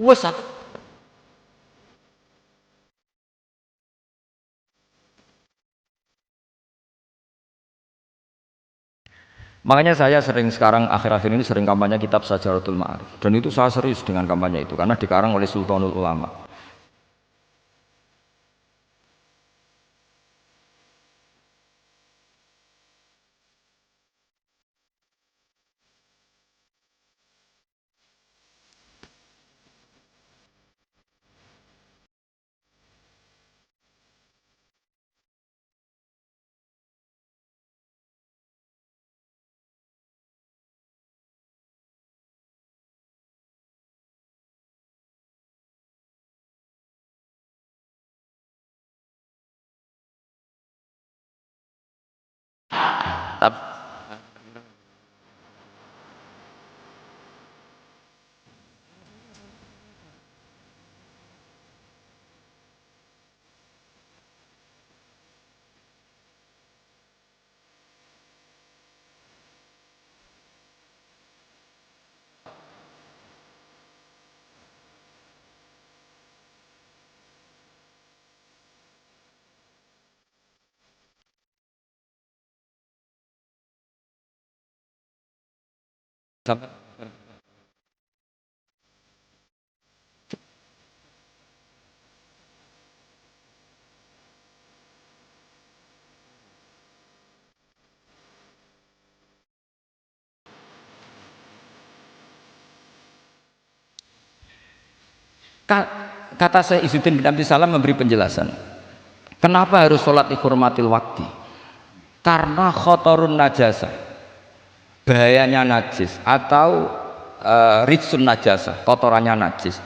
Wes. Makanya saya sering sekarang akhir-akhir ini sering kampanye kitab Syajaratul Ma'arif. Dan itu saya serius dengan kampanye itu karena dikarang oleh Sultanul Ulama. Tapi kata Syekh Izzuddin bin Abdus Salam memberi penjelasan. Kenapa harus sholat dihormatil waktu? Karena khotorun najasah, bahayanya najis atau ritsun najasah, kotorannya najis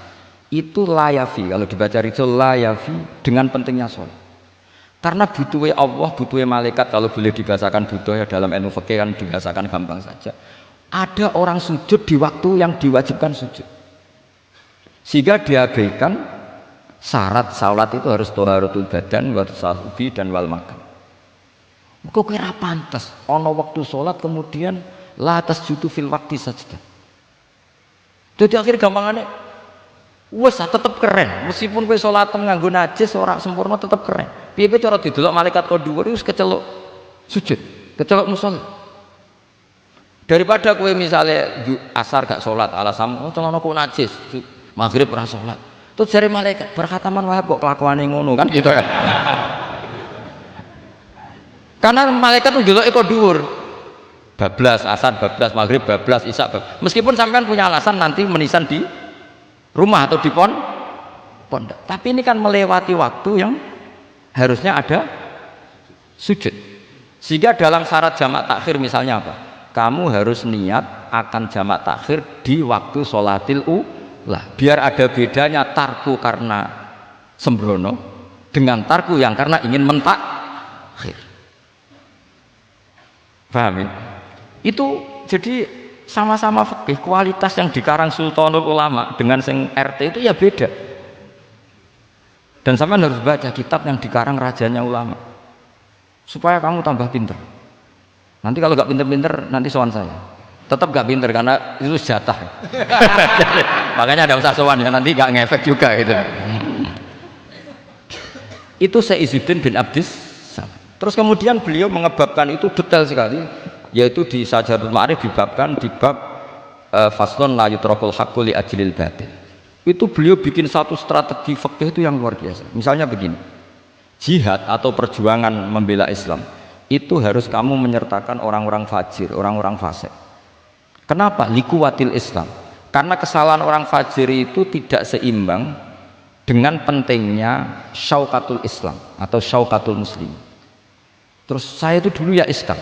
itu layafi, kalau dibaca ritsul layafi dengan pentingnya sholat. Karena butuhnya Allah, butuhnya malaikat, kalau boleh dibahasakan butuh ya dalam ilmu fikih kan dibahasakan gampang saja. Ada orang sujud di waktu yang diwajibkan sujud, sehingga diabaikan syarat sholat itu harus thaharatul badan wa tasahubi dan wal makan. Kok kira pantas ono waktu sholat kemudian la tasjudu fil waqti sajdah. Jadi akhir gampangannya wes tetep keren, meskipun kowe sholat nganggo najis ora sempurna tetep keren. Piye-piye cara didelok malaikat kok dhuwur wis keceluk sujud, keceluk mushola. Daripada kowe misalnya asar gak sholat alasan celana kok najis, maghrib ora sholat. Terus jare malaikat berkhataman wahab kok kelakuane ngono kan gitu kan. Karena malaikat tuh ndelok kok dhuwur. Bablas asar, bablas maghrib, bablas isya. Meskipun sampean punya alasan nanti menisan di rumah atau di pondok. Tapi ini kan melewati waktu yang harusnya ada sujud. Sehingga dalam syarat jamak takhir misalnya apa? Kamu harus niat akan jamak takhir di waktu sholatil ula. Biar ada bedanya tarku karena sembrono dengan tarku yang karena ingin mentakhir. Paham ya? Itu jadi sama-sama fikih, kualitas yang dikarang Sultanul Ulama dengan sing RT itu ya beda. Dan sampean harus baca kitab yang dikarang rajanya ulama supaya kamu tambah pinter. Nanti kalau gak pinter-pinter nanti sowan saya. Tetap gak pinter karena itu jatah. Makanya ada usah sowan ya, nanti gak ngefek juga gitu. Itu Syekh Izzuddin bin Abdus. Terus kemudian beliau mengebabkan itu detail sekali, yaitu di Syajaratul Ma'arif dibabkan di bab faslun la yutrakul haqqu li ajlil batil. Itu beliau bikin satu strategi fikih itu yang luar biasa. Misalnya begini, jihad atau perjuangan membela Islam itu harus kamu menyertakan orang-orang fajir, orang-orang fasik. Kenapa? Likuwatil Islam. Karena kesalahan orang fajir itu tidak seimbang dengan pentingnya syaukatul Islam atau syaukatul muslim. Terus saya itu dulu ya iskal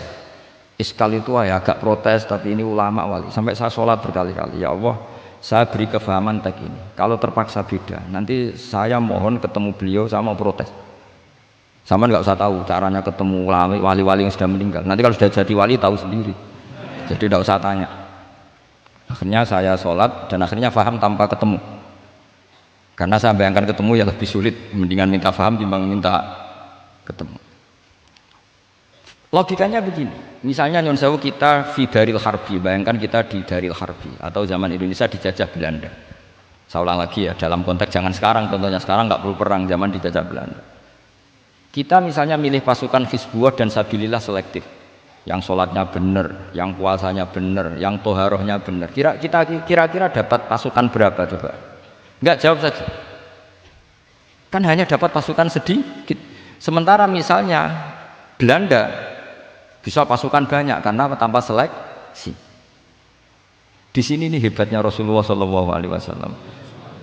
itu ya agak protes, tapi ini ulama wali, sampai saya sholat berkali-kali, ya Allah saya beri kefahaman tak ini, kalau terpaksa beda nanti saya mohon ketemu beliau, saya mau protes. Sama nggak usah tahu caranya ketemu wali-wali yang sudah meninggal, nanti kalau sudah jadi wali tahu sendiri, jadi nggak usah tanya. Akhirnya saya sholat dan akhirnya faham tanpa ketemu, karena saya bayangkan ketemu ya lebih sulit, mendingan minta faham timbang minta ketemu. Logikanya begini, misalnya nyun sewu kita di daril harbi, bayangkan kita di daril harbi atau zaman Indonesia dijajah Belanda. Saya ulang lagi ya, dalam konteks jangan sekarang, contohnya sekarang nggak perlu perang, zaman dijajah Belanda. Kita misalnya milih pasukan Hizbullah dan Sabilillah selektif, yang sholatnya benar, yang puasanya benar, yang toharohnya benar. Kira-kira dapat pasukan berapa coba? Enggak, jawab saja. Kan hanya dapat pasukan sedikit. Sementara misalnya Belanda bisa pasukan banyak karena tanpa seleksi. Di sini nih hebatnya Rasulullah SAW.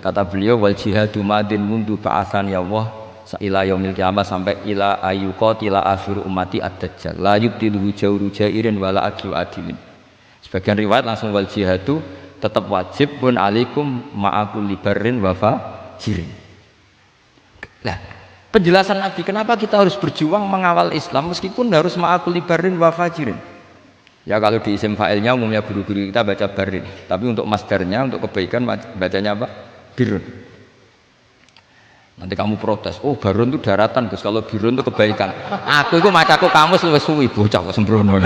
Kata beliau, wal jihadu madin mundu ba'atsan ya Allah ila yaumil qiyamah sampai ila ayyuqatila akhiru ummati ad-dajjal la yubtiluhu jawru jairin wala adlu adilin. Sebagian riwayat langsung wal jihadu tetap wajib pun alaikum ma'akul libarin wa fajirin. Nah, penjelasan Nabi kenapa kita harus berjuang mengawal Islam meskipun harus ma'akul libarin wa fajirin. Ya kalau di isim fa'ilnya umumnya guru-guru kita baca barin, tapi untuk masdarnya untuk kebaikan bacanya apa? Birun. Nanti kamu protes, oh barun itu daratan Gus, kalau birun itu kebaikan. Aku itu macaku kamus luwih suwi bocah kok sembrono.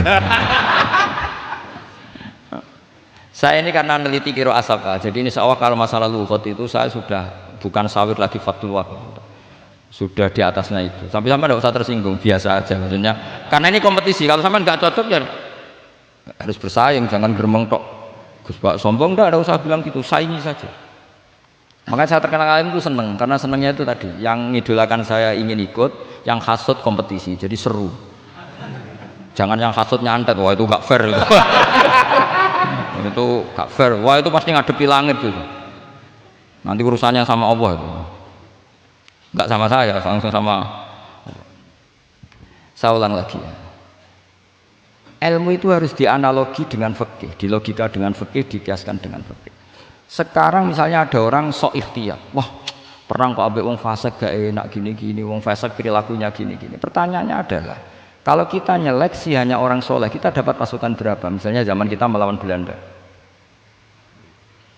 Saya ini karena meneliti kiro asaka, jadi ini seawal kalau masalah lughot itu saya sudah bukan sawir lagi fatwa, sudah di atasnya itu. Sampai tidak usah tersinggung, biasa aja maksudnya. Karena ini kompetisi, kalau sampai nggak cocok ya harus bersaing, jangan geremeng tok. Gus Pak sombong enggak usah bilang gitu, saingi saja. Makanya saya terkenal alim itu seneng, karena senengnya itu tadi, yang ngidolakan saya ingin ikut, yang hasut kompetisi, jadi seru. Jangan yang hasut nyantet, wah itu gak fair itu. Itu gak fair, wah itu pasti ngadepi langit gitu. Nanti urusannya sama Allah itu. Gak sama saya, langsung sama. Saya ulang lagi ya. Ilmu itu harus dianalogi dengan fikih, di logika dengan fikih, dikiaskan dengan fikih. Sekarang misalnya ada orang sok ikhtiar, wah perang kok ambek wong fasik gak enak gini-gini, wong fasik perilakunya gini-gini. Pertanyaannya adalah, kalau kita nyeleksi hanya orang soleh, kita dapat pasukan berapa? Misalnya zaman kita melawan Belanda.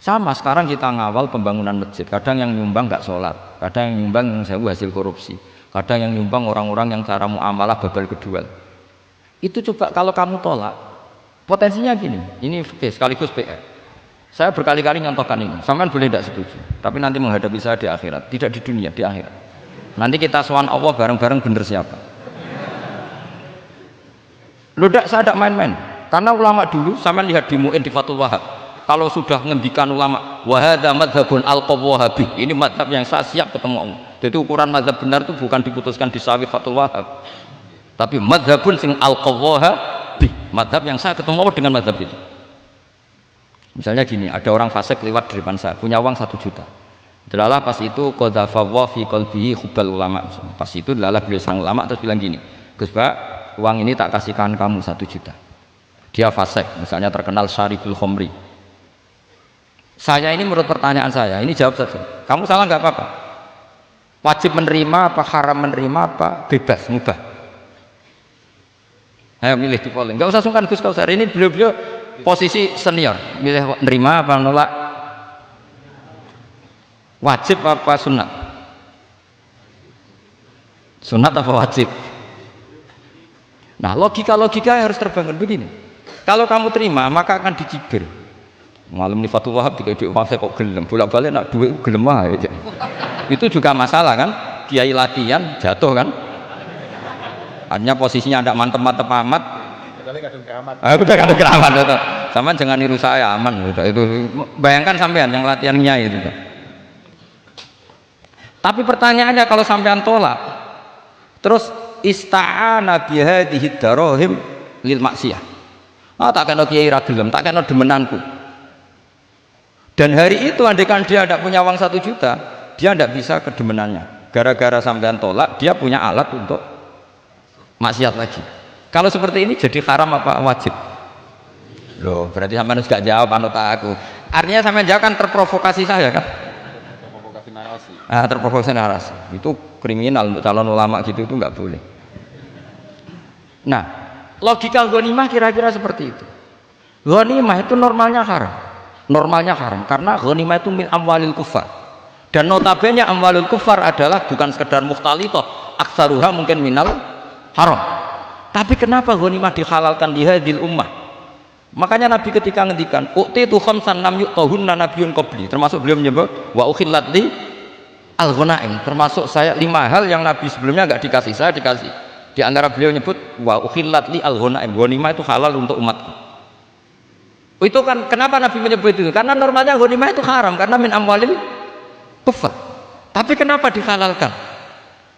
Sama sekarang kita ngawal pembangunan masjid, kadang yang nyumbang gak sholat, kadang yang nyumbang yang sewu hasil korupsi, kadang yang nyumbang orang-orang yang cara muamalah babal kedua. Itu coba kalau kamu tolak, potensinya gini, ini sekaligus PR. Saya berkali-kali nyontohkan ini, sampean boleh tidak setuju, tapi nanti menghadapi saya di akhirat, tidak di dunia, di akhirat. Nanti kita sowan Allah bareng-bareng bener siapa. Lu saya tidak main-main, karena ulama dulu, sampean lihat di Mu'in di Fathul Wahab, kalau sudah ngendikan ulama, wahada madhabun al-qawwahabi, ini madhab yang saya siap ketemu Allah. Jadi ukuran madhab benar itu bukan diputuskan di Sawih Fathul Wahab, tapi madhabun sing al-qawwahabi, madhab yang saya ketemu Allah dengan madhab itu. Misalnya gini, ada orang fasik lewat di depan saya, punya uang 1 juta. Delalah pas itu qadhafallahu fi qalbihi hubbal ulama. Pas itu delalah beliau sang ulama terus bilang gini, Gus Pak, uang ini tak kasihkan kamu 1 juta. Dia fasik, misalnya terkenal syaribul khomri. Saya ini menurut pertanyaan saya, ini jawab saja. Kamu salah nggak apa-apa. Wajib menerima apa haram menerima apa bebas mubah. Ayo milih di polling. Nggak usah sungkan Gus Kausar. Ini beliau posisi senior, milih nerima apa nolak, wajib apa sunat, sunat apa wajib. Nah logika harus terbangun begini, kalau kamu terima maka akan dicibir. Malam nih Fathul Wahab dikasih duit saya kok gelem, bolak-balik nak duit gelem aja. Itu juga masalah kan, kiai latihan jatuh kan, hanya posisinya tidak mantep-mantep amat. Aku udah kadung keramat itu. Sama jangan niru saya, aman itu. Bayangkan sampean yang latihannya itu. Tapi pertanyaannya kalau sampean tolak, terus ista'ana bihadhihi darahim lil maksiyah. Tak kena kiai ra gelem, tak kena demenanku. Dan hari itu andaikan dia tidak punya uang 1 juta, dia tidak bisa kedemenannya. Gara-gara sampean tolak, dia punya alat untuk maksiat lagi. Kalau seperti ini jadi haram apa wajib? Loh, berarti sampai harus gak jawab anut aku. Artinya sampai jawab kan terprovokasi saya kan? Terprovokasi narasi. Terprovokasi narasi. Itu kriminal untuk calon ulama gitu itu nggak boleh. Nah, logika ghanimah kira-kira seperti itu. Ghanimah itu normalnya haram. Normalnya haram karena ghanimah itu min amwalil kufar. Dan notabene amwalul kufar adalah bukan sekedar mukhtalithah, aksaruha mungkin minal haram. Tapi kenapa ghanimah dihalalkan di hadil ummah? Makanya Nabi ketika ngendikan ukti tu khamsan lam yu'tahunna nabiyyun qabli, termasuk beliau menyebut wa ukhillat li al-ghanaim, termasuk saya 5 hal yang Nabi sebelumnya enggak dikasih, saya dikasih. Di antara beliau nyebut wa ukhillat li al-ghanaim, ghanimah itu halal untuk umatku. Itu kan kenapa Nabi menyebut itu? Karena normalnya ghanimah itu haram karena min amwalil kufar. Tapi kenapa dihalalkan?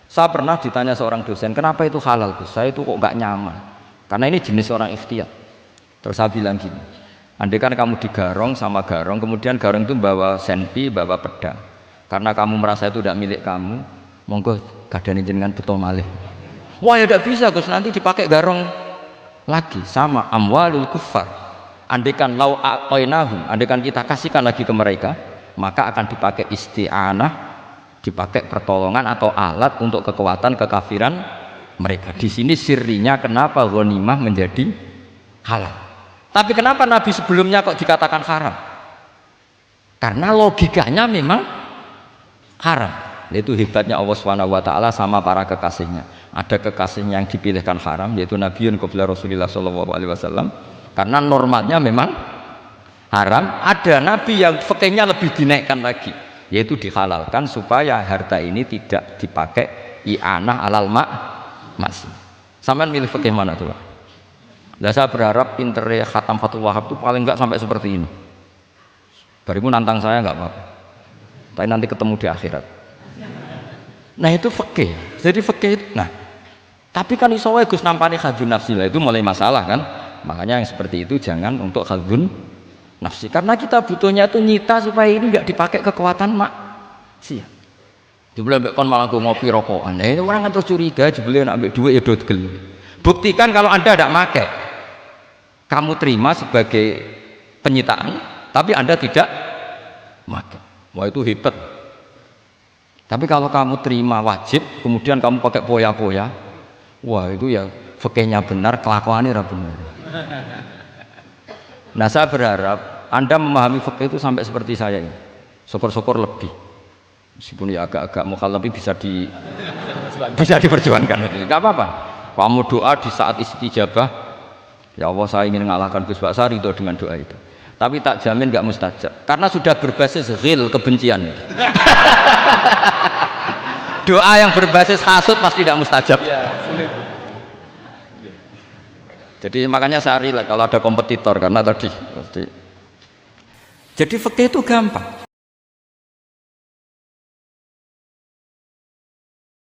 Saya pernah ditanya seorang dosen, kenapa itu halal Gus? Saya itu kok enggak nyaman. Karena ini jenis orang ikhtiyat. Terus saya bilang gini, andai kan kamu digarong sama garong, kemudian garong itu bawa senpi, bawa pedang, karena kamu merasa itu tidak milik kamu, monggo gadani jenengan betul malih. Wah ya tidak bisa Gus, nanti dipakai garong lagi. Sama amwalul kuffar, andai kan lau a'tainahum, andai kan kita kasihkan lagi ke mereka, maka akan dipakai isti'anah, dipakai pertolongan atau alat untuk kekuatan kekafiran mereka. Di sini sirinya kenapa ghanimah menjadi halal. Tapi kenapa Nabi sebelumnya kok dikatakan haram? Karena logikanya memang haram. Itu hebatnya Allah SWT sama para kekasihnya. Ada kekasihnya yang dipilihkan haram, yaitu Nabiun qabla Rasulullah SAW, karena normalnya memang haram. Ada Nabi yang fikihnya lebih dinaikkan lagi, yaitu dihalalkan supaya harta ini tidak dipakai i'anah alal masih. Sampean milih fikih mana tuh Pak? Nah, saya berharap pinternya Khatam Fathul Wahab itu paling enggak sampai seperti ini. Barimu nantang saya enggak apa-apa, tapi nanti ketemu di akhirat. Nah itu fikih. Jadi fikih itu, nah tapi kan iso wae Gus nampani khadzun nafsi lah, itu mulai masalah kan. Makanya yang seperti itu jangan untuk khadzun nafsi, karena kita butuhnya itu nyita supaya ini enggak dipakai kekuatan maksiat. Jebule mbek kon malah ngopi rokokan. Nah, ini orang kan terus curiga jebule nek ambek dhuwit ya do gel. Buktikan kalau Anda tidak pakai, kamu terima sebagai penyitaan, tapi Anda tidak pakai. Wah itu hebat. Tapi kalau kamu terima wajib, kemudian kamu pakai poya-poya, wah itu ya fikihnya benar, kelakuannya benar. Nah saya berharap Anda memahami fikih itu sampai seperti saya ini. Syukur-syukur lebih. Meskipun ya agak-agak mukhalaf bisa diperjuangkan. Enggak apa-apa. Kamu doa di saat istijabah, ya Allah saya ingin mengalahkan Gus Baksa, ridho dengan doa itu. Tapi tak jamin nggak mustajab, karena sudah berbasis ghil, kebencian. Doa yang berbasis hasud pasti tidak mustajab. Jadi makanya saya rela kalau ada kompetitor, karena tadi. Jadi fikih itu gampang.